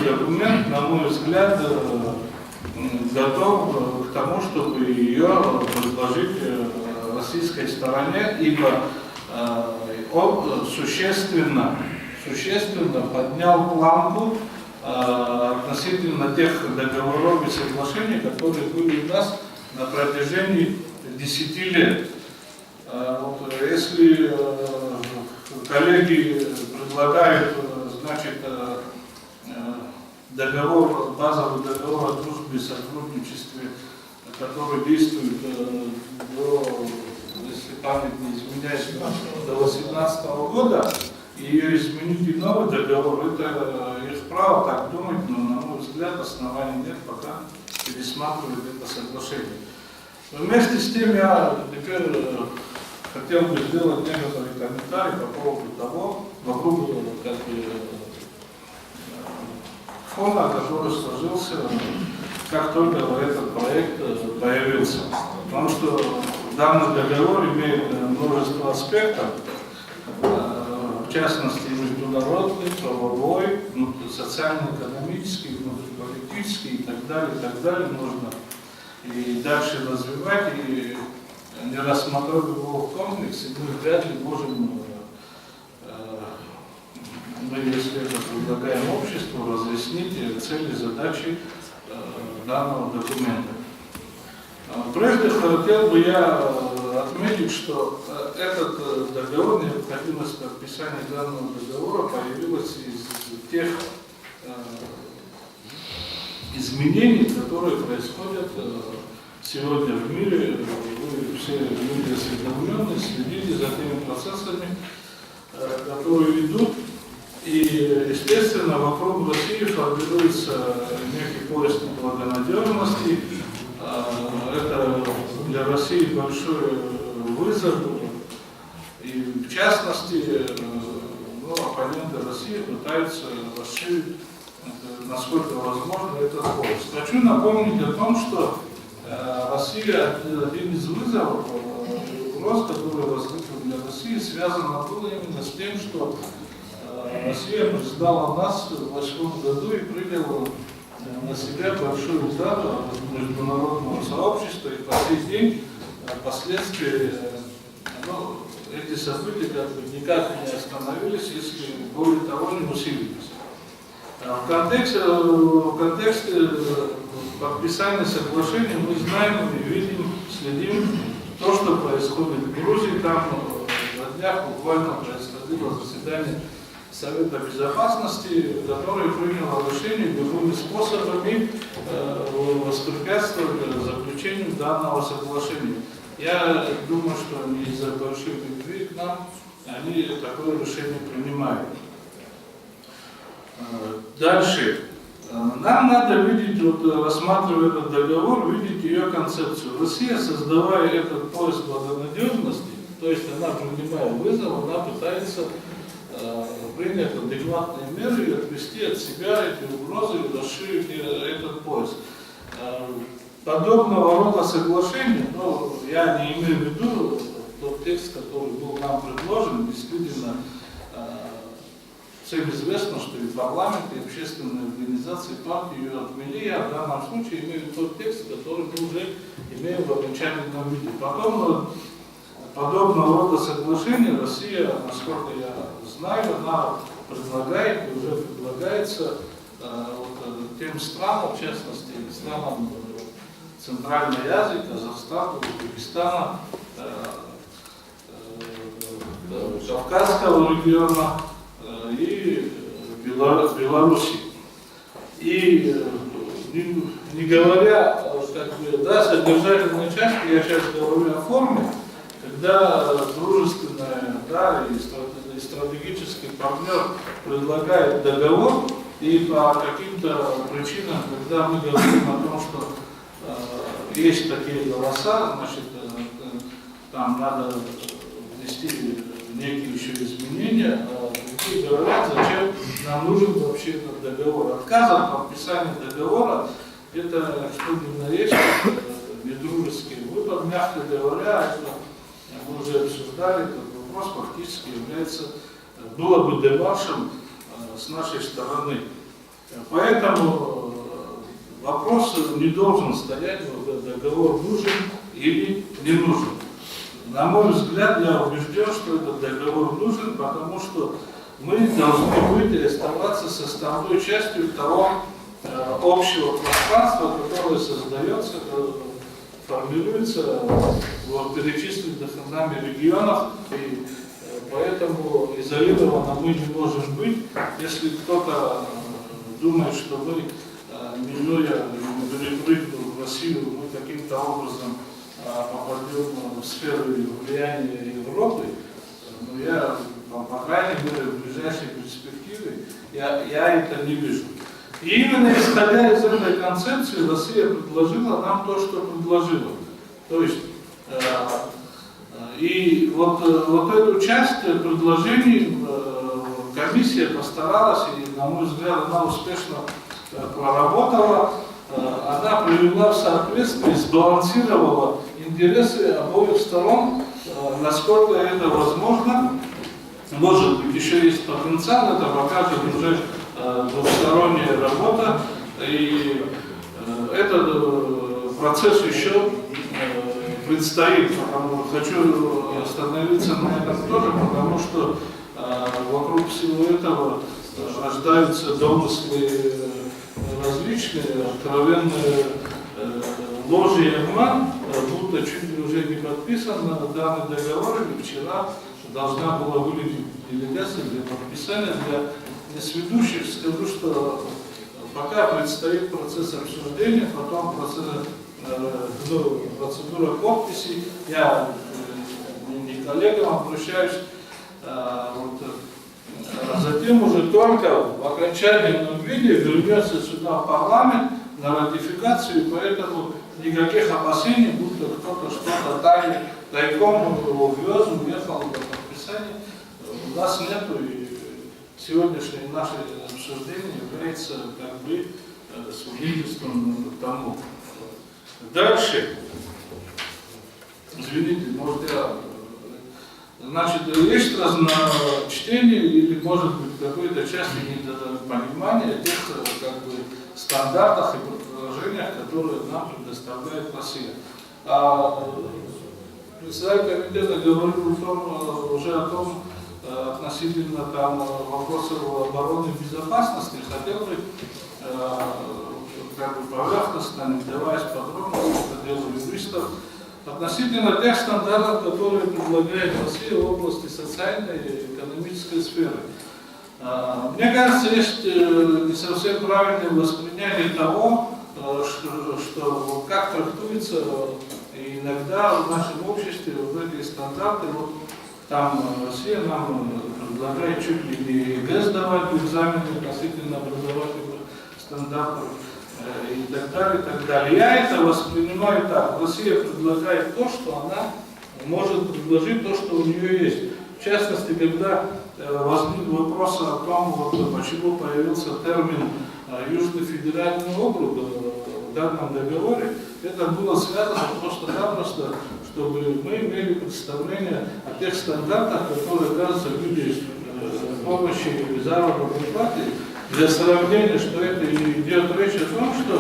документ, на мой взгляд, готов к тому, чтобы ее предложить российской стороне, ибо он существенно поднял планку относительно тех договоров и соглашений, которые были у нас на протяжении 10 лет. Вот, если коллеги предлагают, значит, базовый договор о дружбе и сотрудничестве, который действует до, если память не изменяет, до 2018 года, и ее изменить и новый договор, это их право так думать, но, на мой взгляд, оснований нет, пока пересматривать это соглашение. Но вместе с тем я теперь хотел бы сделать некоторые комментарии по поводу того, вокруг фона, который сложился, как только этот проект появился. Потому что данный договор имеет множество аспектов, в частности международный, правовой, социально-экономический, внутриполитический и так далее, можно и дальше развивать, и не рассмотрев его в комплексе, мы вряд ли можем, мы, если это предлагаем обществу, разъяснить цели и задачи данного документа. Прежде хотел бы я отметить, что этот договор, необходимость подписания данного договора появилась из тех изменений, которые происходят сегодня в мире. Вы все люди осведомлены, следите за теми процессами, которые идут. И, естественно, вокруг России формируется некий поиск благонадежности. Это для России большой вызов. И, в частности, оппоненты России пытаются расширить, насколько возможно, этот поиск. Хочу напомнить о том, что Россия, один из вызовов, угроз, который возник для России, связано было именно с тем, что Россия предстала нас в 2008 году и приняла на себя большой удар от международного сообщества, и по сей день последствия, эти события никак не остановились, если более того не усилились. В контексте подписания соглашения мы знаем и видим, следим то, что происходит в Грузии. Там на днях буквально происходило заседание Совета Безопасности, который принял решение любыми способами воспрепятствовать заключению данного соглашения. Я думаю, что не из-за большой любви к нам они такое решение принимают. Дальше. Нам надо видеть, рассматривая этот договор, видеть ее концепцию. Россия, создавая этот поиск благонадежности, то есть она, принимая вызов, она пытается принять адекватные меры и отвести от себя эти угрозы и расширить этот поиск. Подобного рода соглашения, я не имею в виду тот текст, который был нам предложен, действительно, всем известно, что и парламент, и общественные организации, партии ее отмели. Я в данном случае имею тот текст, который мы уже имеем в окончательном виде. Подобного рода соглашения Россия, насколько я знаю, она предлагает и уже предлагается тем странам, в частности, странам Центральной Азии, Казахстана, Узбекистана, Кавказского региона и Беларуси. И не говоря, содержательной части, я сейчас говорю о форме, когда дружественная, и стратегический партнер предлагает договор, и по каким-то причинам, когда мы говорим о том, что есть такие голоса, значит, там надо внести некие еще изменения, другие говорят, зачем нам нужен вообще этот договор. Отказ от подписания договора, это что ни на есть, недружеский выбор, мягко говоря, это мы уже обсуждали, этот вопрос фактически является, было бы демаршем с нашей стороны. Поэтому вопрос не должен стоять, договор нужен или не нужен. На мой взгляд, я убежден, что этот договор нужен, потому что мы должны быть и оставаться составной частью того общего пространства, которое создается, формируется в перечисленных нами регионах. И поэтому изолированно мы не можем быть. Если кто-то думает, что мы, минуя, перепрыгнув в Россию, мы каким-то образом попадем в сферу влияния Европы, но я, по крайней мере, в ближайшей перспективе, я это не вижу. И именно исходя из этой концепции, Россия предложила нам то, что предложила. То есть, и вот эту часть предложений комиссия постаралась, и, на мой взгляд, она успешно проработала, она привела в соответствие, сбалансировала интересы обоих сторон, насколько это возможно. Может быть, еще есть потенциал, это покажет уже двухсторонняя работа, и этот процесс еще предстоит. Хочу остановиться на этом тоже, потому что вокруг всего этого рождаются домыслы различные, откровенные ложь и обман, будто чуть ли уже не подписан данный договор, и вчера должна была вылететь делегация для подписания. Для несведущих скажу, что пока предстоит процесс обсуждения, потом процедура подписи. Я не к коллегам обращаюсь, а затем уже только в окончательном виде вернется сюда в парламент на ратификацию, поэтому никаких опасений, будто кто-то что-то тайком увез, уехал до подписания, у нас нету, и сегодняшнее наше обсуждение является как бы свидетельством тому. Дальше, извините, может я, значит, есть разночтение или может быть какой-то части недопонимания тех как бы стандартах и предложениях, которые нам предоставляет Россия. Председатель комитета говорил уже о том, относительно там вопросов обороны и безопасности, хотел бы как бы поверхностно, не вдаваясь в подробности, это дело юристов, относительно тех стандартов, которые предлагает Россия в области социальной и экономической сферы. Мне кажется, есть не совсем правильное воспринятие того, что как трактуется иногда в нашем обществе вот эти стандарты. Вот там Россия нам предлагает чуть ли не ЕГЭ сдавать экзамены относительно образовательных стандартов и так далее, и так далее. Я это воспринимаю так. Россия предлагает то, что она может предложить, то, что у нее есть. В частности, когда возник вопрос о том, вот, почему появился термин Южный федеральный округ в данном договоре, это было связано просто-напросто, чтобы мы имели представление о тех стандартах, которые оказываются в виде помощи или заработной платы. Для сравнения, что это идет речь о том, что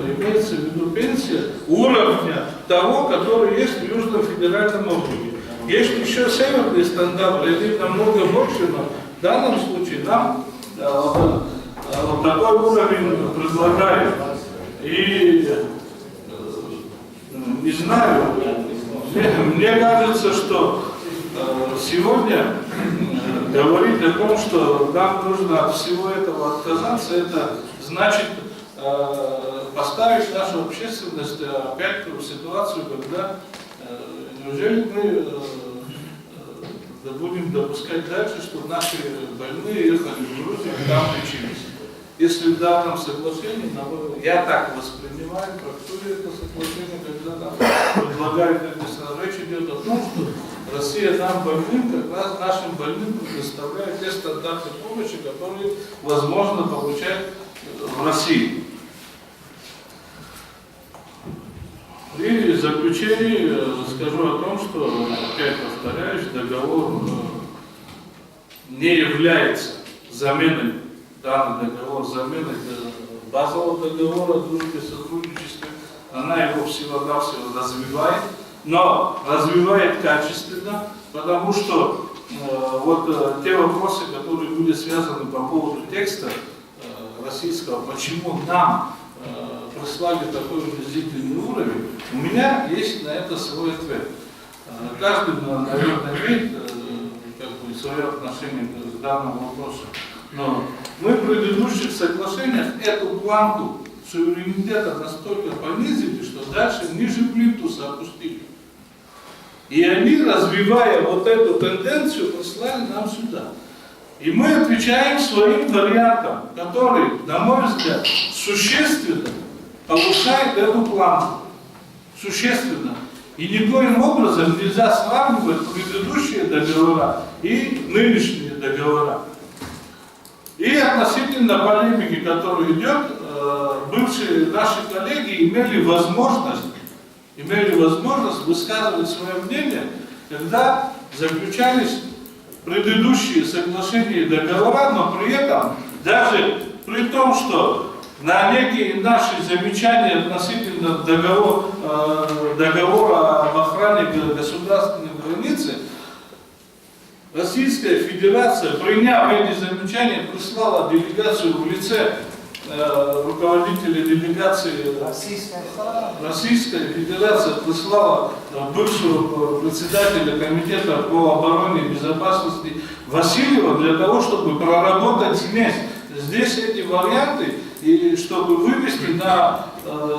имеется в виду пенсия уровня того, который есть в Южном федеральном округе. Есть еще северные стандарты, они намного больше, но в данном случае нам вот такой уровень предлагают. И не знаю, мне кажется, что сегодня говорить о том, что нам нужно от всего этого отказаться, это значит поставить нашу общественность опять в ситуацию, когда неужели мы будем допускать дальше, чтобы наши больные ехали в Грузию и там лечились. Если в данном соглашении, я так воспринимаю, трактую это соглашение, когда нам предлагают написано, речь идет о том, что Россия нам больным, как раз нашим больным предоставляет те стандарты помощи, которые возможно получать в России. И в заключение скажу о том, что, опять повторяюсь, договор не является заменой данный договор замены базового договора о дружбе и сотрудничестве. Она его всего-навсего развивает, но развивает качественно, потому что вот те вопросы, которые были связаны по поводу текста российского, почему нам прислали такой унизительный уровень, у меня есть на это свой ответ. Каждый, наверное, имеет свое отношение к данному вопросу. Но мы в предыдущих соглашениях эту планку суверенитета настолько понизили, что дальше ниже плинтуса опустили. И они, развивая вот эту тенденцию, прислали нам сюда. И мы отвечаем своим вариантом, который, на мой взгляд, существенно повышает эту планку. Существенно. И никоим образом нельзя сравнивать предыдущие договора и нынешние договора. И относительно полемики, которая идет, бывшие наши коллеги имели возможность высказывать свое мнение, когда заключались предыдущие соглашения и договора, но при этом, даже при том, что на некие наши замечания относительно договора об охране государственной границы, Российская Федерация, приняв эти замечания, прислала делегацию в лице руководителя делегации. Российская Федерация прислала бывшего председателя комитета по обороне и безопасности Васильева для того, чтобы проработать здесь эти варианты и чтобы вывести на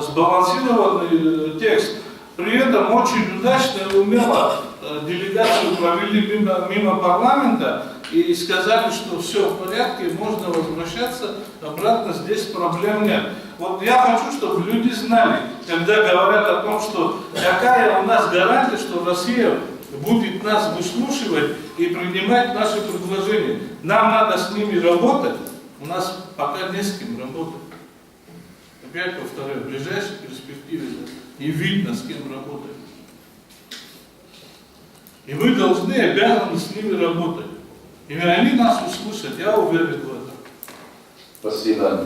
сбалансированный текст. При этом очень удачно и умело делегацию провели мимо парламента и сказали, что все в порядке, можно возвращаться обратно, здесь проблем нет. Вот я хочу, чтобы люди знали, когда говорят о том, что какая у нас гарантия, что Россия будет нас выслушивать и принимать наши предложения. Нам надо с ними работать, у нас пока не с кем работать. Опять повторяю, в ближайшей перспективе не видно, с кем работать. И мы должны, обязаны с ними работать. И они нас услышат, я уверен в этом. Спасибо.